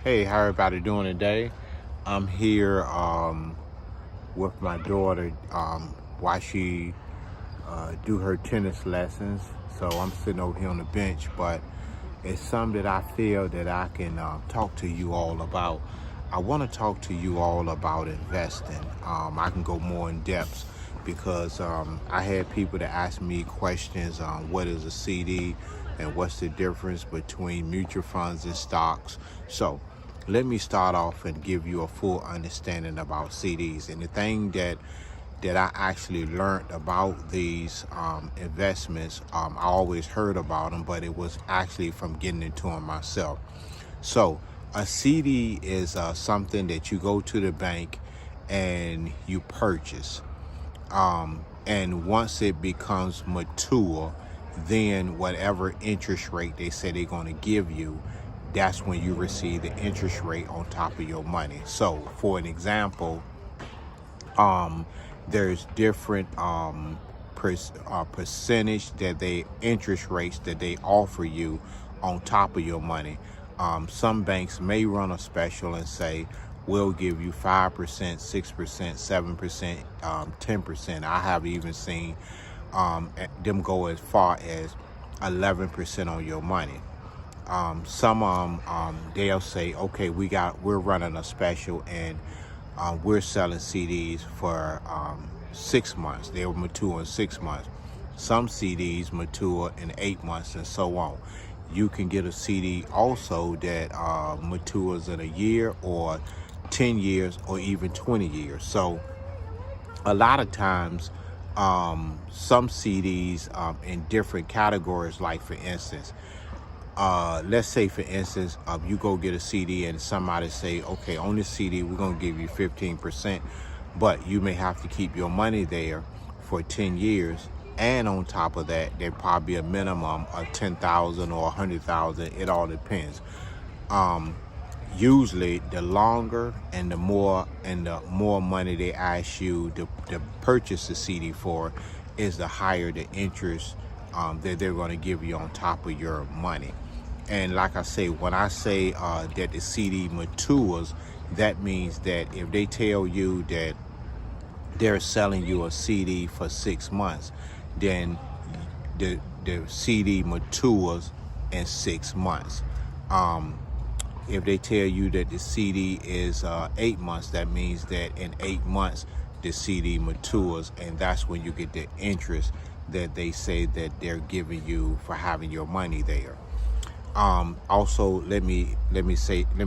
Hey, how everybody doing today? I'm here with my daughter while she do her tennis lessons. So I'm sitting over here on the bench, but it's something that I feel that I can talk to you all about. I want to talk to you all about investing. I can go more in depth because I had people that ask me questions on what is a CD and what's the difference between mutual funds and stocks. So let me start off and give you a full understanding about CDs. And the thing that I actually learned about these investments, I always heard about them, but it was actually from getting into them myself. So a CD is something that you go to the bank and you purchase. And once it becomes mature, then whatever interest rate they say they're going to give you, that's when you receive the interest rate on top of your money. So for an example, there's different percentage that they interest rates that they offer you on top of your money. Some banks may run a special and say we'll give you 5%, 6%, 7%, 10%. I have even seen them go as far as 11% on your money. Some they'll say, okay, we're running a special and we're selling CDs for 6 months. They will mature in 6 months. Some CDs mature in 8 months and so on. You can get a CD also that matures in a year or 10 years or even 20 years. So a lot of times some CDs in different categories, like for instance, let's say for instance, you go get a CD and somebody say, okay, on this CD, we're going to give you 15%, but you may have to keep your money there for 10 years. And on top of that, there probably a minimum of 10,000 or 100,000. It all depends. Usually the longer and the more money they ask you to purchase the CD for is the higher the interest that they're going to give you on top of your money. And like I say, when I say that the CD matures, that means that if they tell you that they're selling you a CD for 6 months, then the CD matures in 6 months. If they tell you that the CD is 8 months, that means that in 8 months the CD matures, and that's when you get the interest that they say that they're giving you for having your money there. Also, let me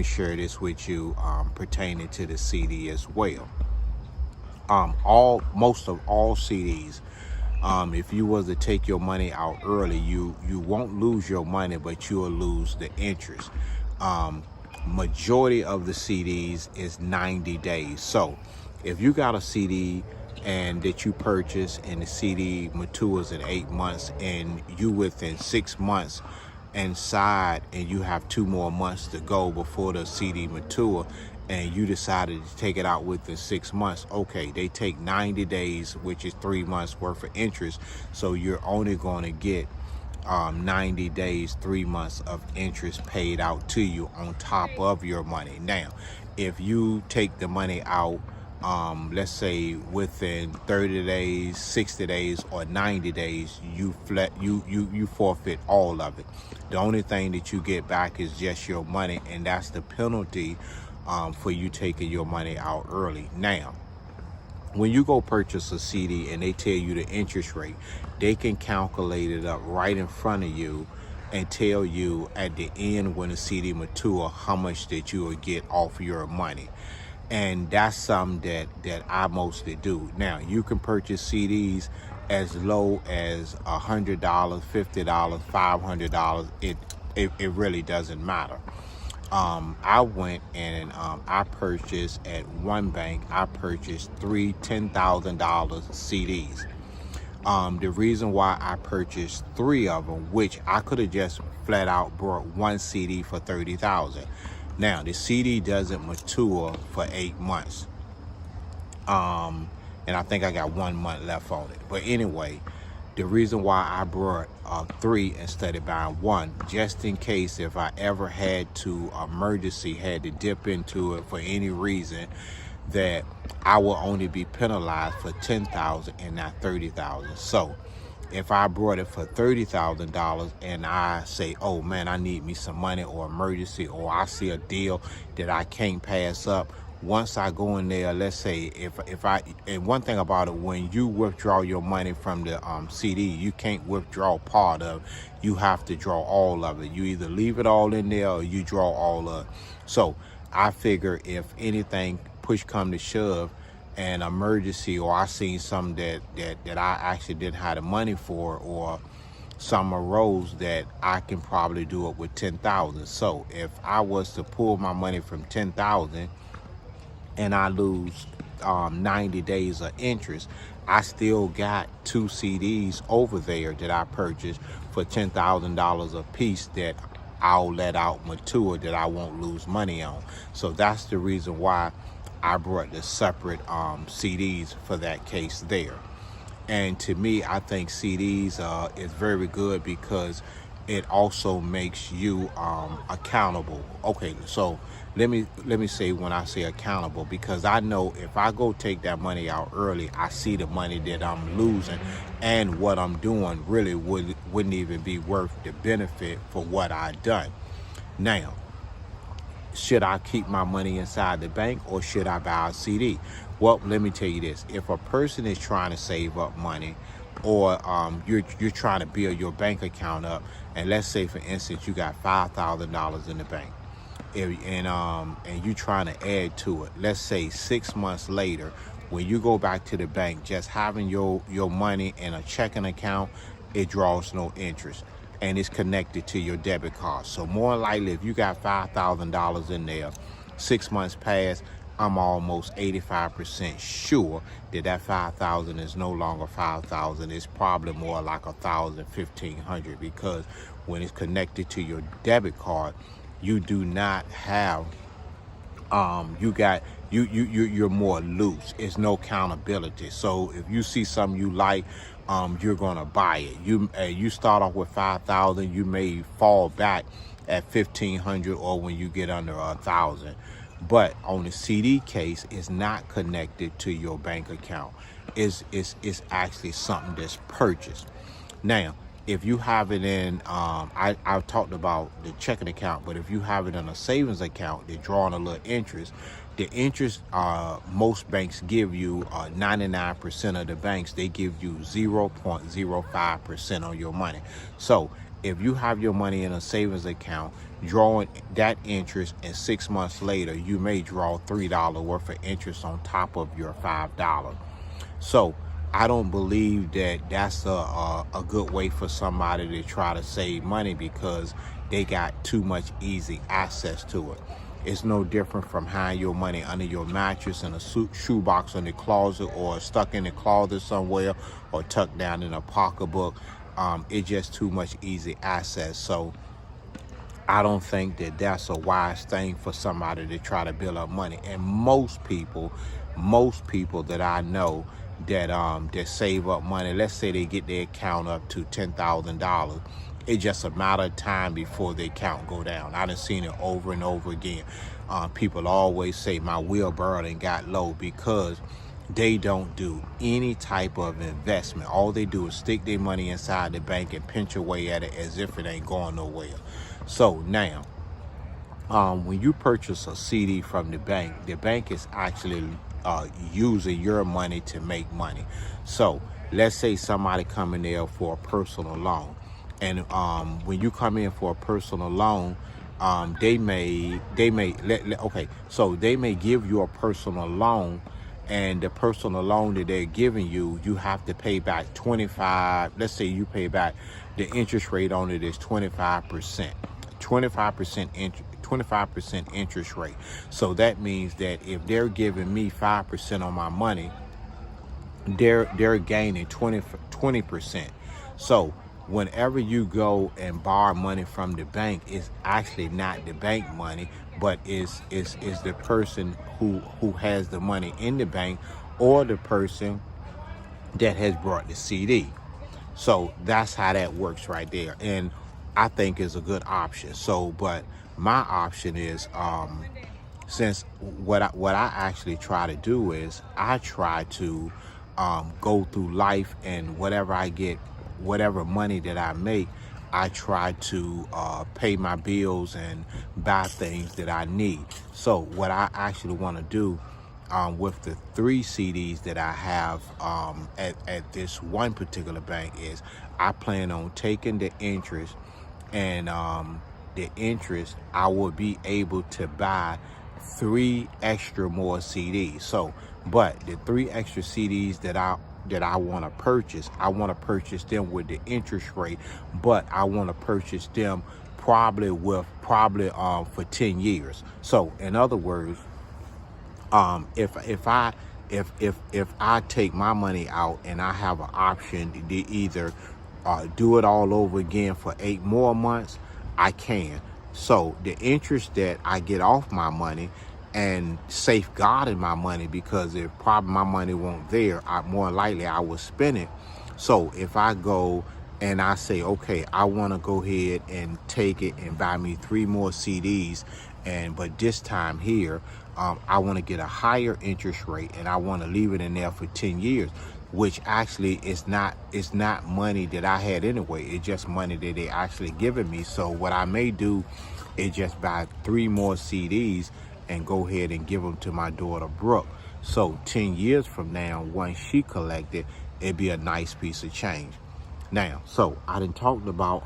share this with you pertaining to the CD as well. Most of all CDs, if you was to take your money out early, you won't lose your money, but you will lose the interest. Majority of the CDs is 90 days. So if you got a CD and that you purchase and the CD matures in 8 months and you within 6 months inside and you have 2 more months to go before the CD mature and you decided to take it out within 6 months, okay, they take 90 days, which is 3 months worth of interest. So you're only going to get 90 days, 3 months of interest paid out to you on top of your money. Now, if you take the money out, let's say within 30 days, 60 days, or 90 days, you forfeit all of it. The only thing that you get back is just your money, and that's the penalty for you taking your money out early. Now, when you go purchase a CD and they tell you the interest rate, they can calculate it up right in front of you and tell you at the end when the CD mature how much that you will get off your money. And that's something that I mostly do. Now, you can purchase CDs as low as $100, $50, $500. It really doesn't matter. I went and I purchased at one bank. I purchased 3 $10,000 CDs. The reason why I purchased 3 of them, which I could have just flat out bought one CD for 30,000. Now the CD doesn't mature for 8 months. And I think I got 1 month left on it. But anyway, The reason why I brought 3 instead of buying 1, just in case if I ever had to had to dip into it for any reason, that I will only be penalized for $10,000 and not $30,000. So if I brought it for $30,000 and I say, oh man, I need me some money or emergency, or I see a deal that I can't pass up, once I go in there, let's say and one thing about it, when you withdraw your money from the CD, you can't withdraw part of it. You have to draw all of it. You either leave it all in there or you draw all of it. So I figure if anything push come to shove, an emergency, or I seen something that I actually didn't have the money for, or some arose, that I can probably do it with 10,000. So if I was to pull my money from 10,000 and I lose 90 days of interest, I still got 2 CDs over there that I purchased for $10,000 a piece that I'll let out mature, that I won't lose money on. So that's the reason why I brought the separate CDs for that case there. And to me, I think CDs is very good because it also makes you accountable. Okay, so let me say, when I say accountable, because I know if I go take that money out early, I see the money that I'm losing, and what I'm doing really wouldn't even be worth the benefit for what I've done. Now, should I keep my money inside the bank or should I buy a CD? Well, let me tell you this. If a person is trying to save up money, or you're trying to build your bank account up, and let's say, for instance, you got $5,000 in the bank, and you're trying to add to it. Let's say 6 months later, when you go back to the bank, just having your money in a checking account, it draws no interest, and it's connected to your debit card. So more likely, if you got $5,000 in there, 6 months pass, I'm almost 85% sure that 5,000 is no longer 5,000. It's probably more like 1,000, 1,500, because when it's connected to your debit card, you do not have you're more loose. It's no accountability. So if you see something you like, you're gonna buy it. You start off with 5,000, you may fall back at 1,500, or when you get under 1,000. But on the CD case, it's not connected to your bank account. It's actually something that's purchased. Now, if you have it in, I've talked about the checking account, but if you have it in a savings account, they're drawing a little interest. The interest most banks give you, 99% of the banks, they give you 0.05% on your money. So if you have your money in a savings account, drawing that interest, and 6 months later, you may draw $3 worth of interest on top of your $5. So I don't believe that that's a good way for somebody to try to save money, because they got too much easy access to it. It's no different from hiding your money under your mattress, in a shoebox in the closet, or stuck in the closet somewhere, or tucked down in a pocketbook. It's just too much easy access. So I don't think that that's a wise thing for somebody to try to build up money. And most people that I know that save up money, let's say they get their account up to $10,000, it's just a matter of time before the account go down. I done seen it over and over again. People always say my wheelbarrow done got low, because they don't do any type of investment. All they do is stick their money inside the bank and pinch away at it as if it ain't going nowhere. So now, when you purchase a CD from the bank is actually using your money to make money. So let's say somebody come in there for a personal loan, and when you come in for a personal loan, they may give you a personal loan, and the personal loan that they're giving you, you have to pay back 25. Let's say you pay back, the interest rate on it is 25%. 25% interest rate. So that means that if they're giving me 5% on my money, they're gaining 20%. So whenever you go and borrow money from the bank, it's actually not the bank money, but is the person who has the money in the bank, or the person that has brought the CD. So that's how that works right there. And I think is a good option. So, but my option is, since what I actually try to do is I try to go through life, and whatever I get, whatever money that I make, I try to pay my bills and buy things that I need. So what I actually want to do with the 3 CDs that I have at this one particular bank is I plan on taking the interest, and the interest I will be able to buy 3 extra more CDs. So, but the 3 extra CDs that I want to purchase, I want to purchase them with the interest rate, but I want to purchase them probably for 10 years. So, in other words, if I take my money out and I have an option to either do it all over again for 8 more months, I can. So the interest that I get off my money and safeguarding my money, because if probably my money won't there, more likely I will spend it. So if I go and I say, okay, I want to go ahead and take it and buy me 3 more CDs, but this time here, I want to get a higher interest rate, and I want to leave it in there for 10 years, which actually is not money that I had anyway. It's just money that they actually giving me. So what I may do is just buy 3 more CDs and go ahead and give them to my daughter Brooke. So 10 years from now, once she collected, it'd be a nice piece of change. Now, so I done talked about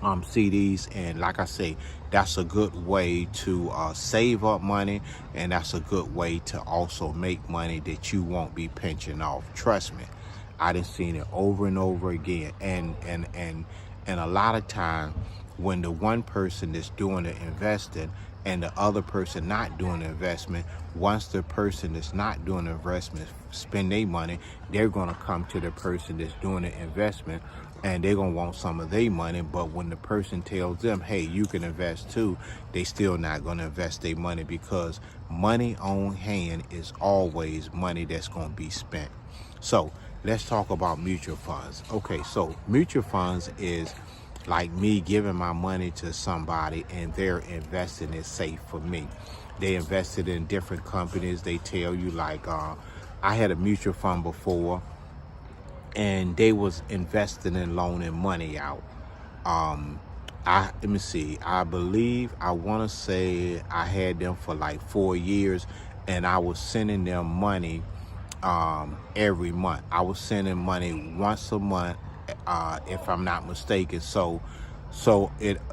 CDs, and like I say, that's a good way to save up money, and that's a good way to also make money that you won't be pinching off. Trust me, I done seen it over and over again, and a lot of time when the one person that's doing the investing and the other person not doing the investment, once the person that's not doing the investment spend their money, they're going to come to the person that's doing the investment, and they're going to want some of their money. But when the person tells them, hey, you can invest too, they still not going to invest their money, because money on hand is always money that's going to be spent. So let's talk about mutual funds. Okay, so mutual funds is like me giving my money to somebody and they're investing it safe for me. They invested in different companies. They tell you, like, I had a mutual fund before, and they was investing in loaning money out. Let me see, I believe, I want to say I had them for like 4 years, and I was sending them money every month. I was sending money once a month, if I'm not mistaken. So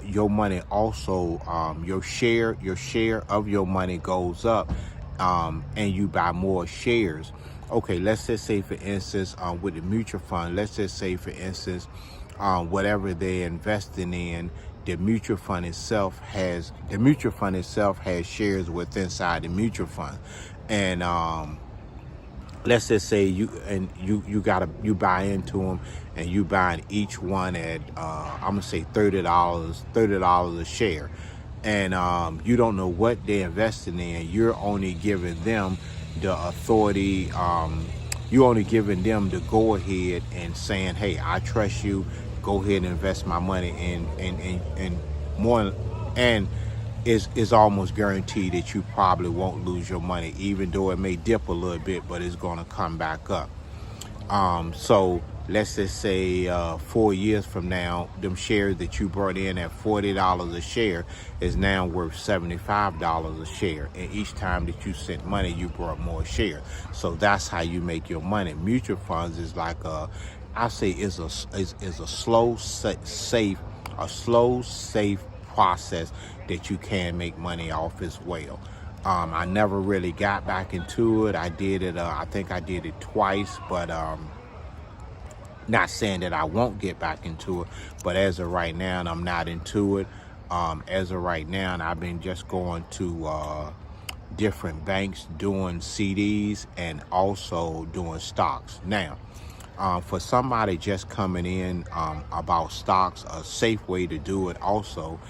your money also, your share of your money goes up, and you buy more shares. Okay, let's just say, for instance, with the mutual fund, let's just say, for instance, whatever they're investing in, the mutual fund itself has shares within inside the mutual fund, and let's just say you buy into them, and you buying each one at I'm gonna say $30 a share, and you don't know what they're investing in. You're only giving them the authority. You only giving them the go ahead and saying, hey, I trust you, go ahead and invest my money in more, and it's almost guaranteed that you probably won't lose your money, even though it may dip a little bit, but it's going to come back up. So let's just say 4 years from now, them shares that you brought in at $40 a share is now worth $75 a share. And each time that you sent money, you brought more shares. So that's how you make your money. Mutual funds is like I say is a slow, safe process that you can make money off as well. I never really got back into it. I did it. I think I did it twice, but not saying that I won't get back into it. But as of right now, I'm not into it. As of right now, and I've been just going to different banks doing CDs and also doing stocks. Now, for somebody just coming in about stocks, a safe way to do it also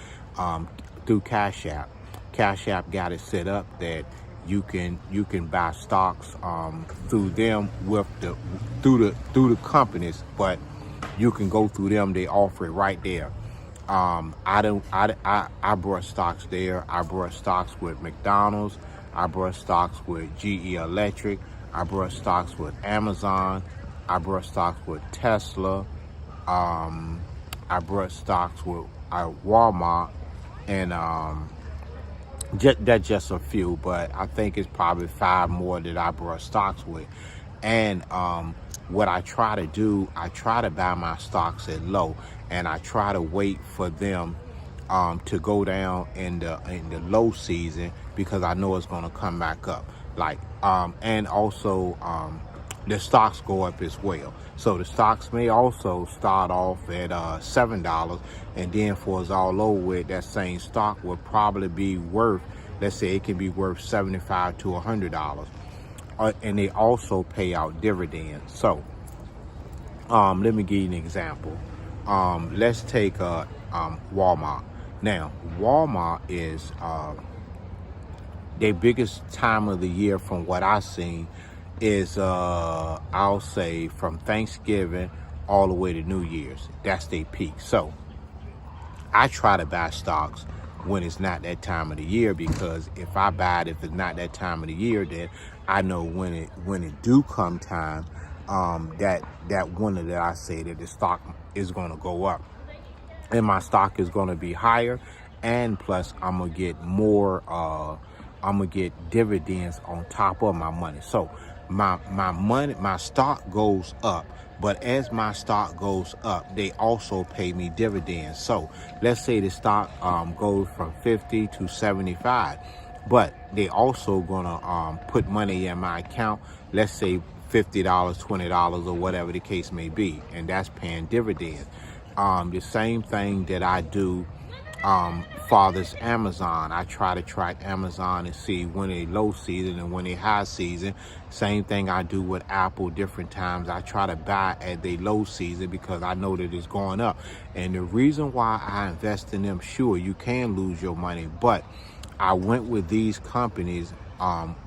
through Cash App. Cash App got it set up that you can buy stocks through them with through the companies, but you can go through them. They offer it right there. I brought stocks there. I brought stocks with McDonald's. I brought stocks with GE Electric. I brought stocks with Amazon. I brought stocks with Tesla. I brought stocks with Walmart, and that's just a few, but I think it's probably 5 more that I brought stocks with. And what I try to do, I try to buy my stocks at low, and I try to wait for them to go down in the low season, because I know it's going to come back up. Like and also the stocks go up as well. So the stocks may also start off at $7, and then for it's all over with, that same stock will probably be worth, let's say it can be worth $75 to $100. And they also pay out dividends. So let me give you an example. Let's take Walmart. Now, Walmart is their biggest time of the year, from what I've seen, is I'll say from Thanksgiving all the way to New Year's. That's their peak. So I try to buy stocks when it's not that time of the year, because if I buy it, if it's not that time of the year, then I know when it do come time, that winter that I say that the stock is going to go up, and my stock is going to be higher, and plus I'm gonna get more. I'm gonna get dividends on top of my money. So my money, my stock goes up. But as my stock goes up, they also pay me dividends. So let's say the stock goes from 50 to 75, but they also gonna put money in my account. Let's say $50, $20, or whatever the case may be, and that's paying dividends. The same thing that I do for this Amazon. I try to track Amazon and see when they low season and when they high season. Same thing I do with Apple. Different times I try to buy at the low season, because I know that it's going up. And the reason why I invest in them, sure, you can lose your money, but I went with these companies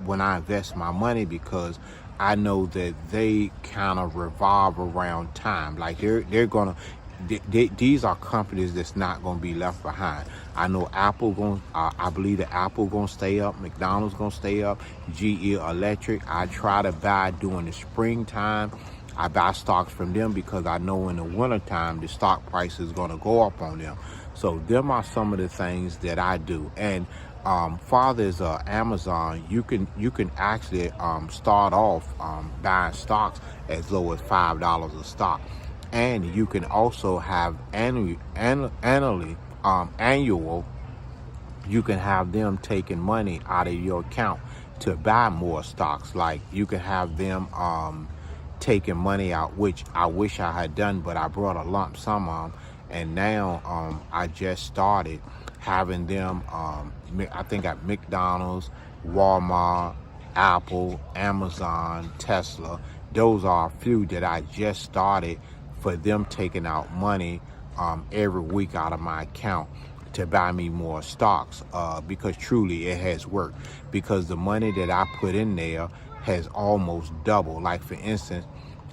when I invest my money, because I know that they kind of revolve around time. Like they're gonna. These are companies that's not going to be left behind. I know Apple going. I believe that Apple going to stay up. McDonald's going to stay up. GE Electric. I try to buy during the springtime. I buy stocks from them because I know in the wintertime the stock price is going to go up on them. So them are some of the things that I do. And father's Amazon, you can actually start off buying stocks as low as $5 a stock. And you can also have annual, you can have them taking money out of your account to buy more stocks. Like you can have them taking money out, which I wish I had done, but I brought a lump sum on. And now I just started having them, I think at McDonald's, Walmart, Apple, Amazon, Tesla. Those are a few that I just started for them taking out money every week out of my account to buy me more stocks, because truly it has worked, because the money that I put in there has almost doubled. Like for instance,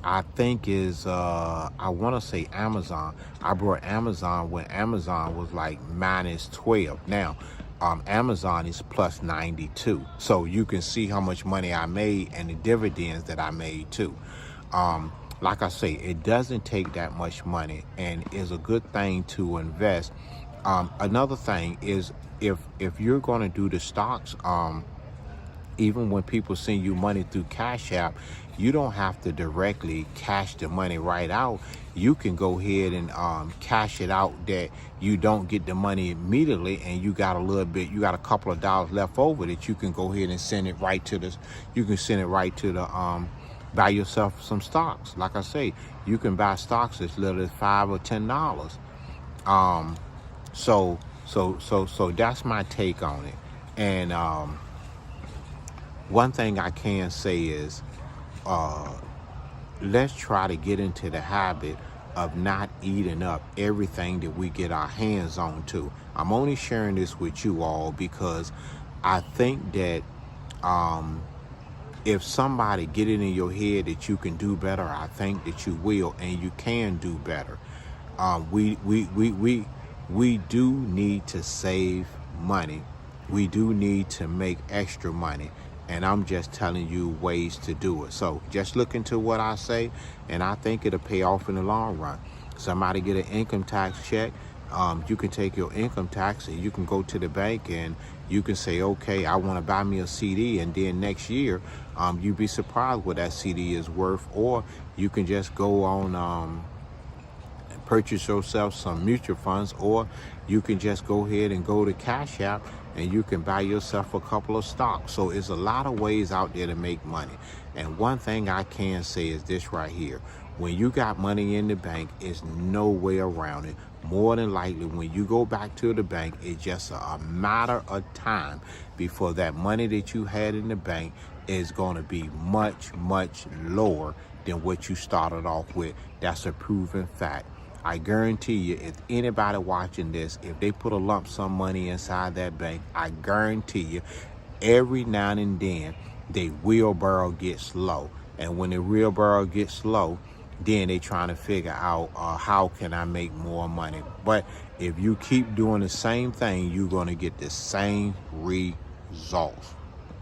I think is I want to say Amazon. I brought Amazon when Amazon was like minus 12. Now Amazon is plus 92. So you can see how much money I made and the dividends that I made too. Like I say, it doesn't take that much money, and is a good thing to invest. Another thing is, if you're going to do the stocks, even when people send you money through Cash App, you don't have to directly cash the money right out. You can go ahead and cash it out, that you don't get the money immediately, and you got a little bit, you got a couple of dollars left over that you can go ahead and send it right to the, you can send it right to the buy yourself some stocks. Like I say, you can buy stocks as little as $5 or $10. So that's my take on it. And one thing I can say is, let's try to get into the habit of not eating up everything that we get our hands on to. I'm only sharing this with you all because I think that If somebody get it in your head that you can do better, I think that you will, and you can do better. We do need to save money. We do need to make extra money, and I'm just telling you ways to do it. So just look into what I say, and I think it'll pay off in the long run. Somebody get an income tax check. You can take your income tax and you can go to the bank and you can say, okay, I want to buy me a CD, and then next year you'd be surprised what that CD is worth. Or you can just go on purchase yourself some mutual funds, or you can just go ahead and go to Cash App and you can buy yourself a couple of stocks. So it's a lot of ways out there to make money. And one thing I can say is this right here: when you got money in the bank, it's no way around it. More than likely, when you go back to the bank, it's just a matter of time before that money that you had in the bank is going to be much, much lower than what you started off with. That's a proven fact. I guarantee you, if anybody watching this, if they put a lump sum money inside that bank, I guarantee you, every now and then, the wheelbarrow gets low. And when the wheelbarrow gets low, then they trying to figure out how can I make more money. But if you keep doing the same thing, you're going to get the same results.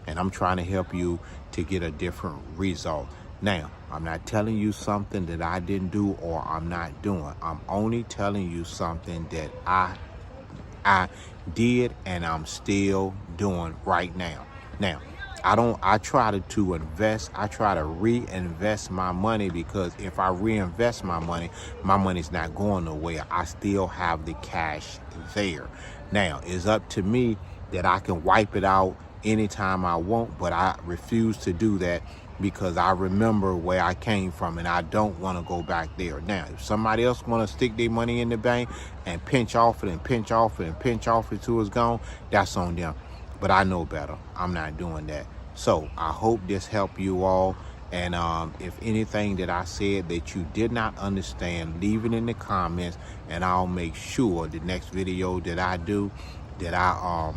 And I'm trying to help you to get a different result. Now, I'm not telling you something that I didn't do or I'm not doing. I'm only telling you something that I did and I'm still doing right now. Now, I try to invest. I try to reinvest my money, because if I reinvest my money's not going nowhere. I still have the cash there. Now, it's up to me that I can wipe it out anytime I want, but I refuse to do that because I remember where I came from and I don't want to go back there. Now, if somebody else want to stick their money in the bank and pinch off it and pinch off it and pinch off it till it's gone, that's on them. But I know better. I'm not doing that. So I hope this helped you all. And if anything that I said that you did not understand, leave it in the comments, and I'll make sure the next video that I do, that I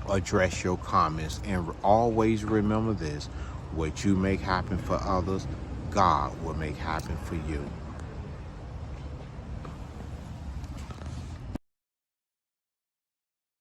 address your comments. And always remember this: what you make happen for others, God will make happen for you.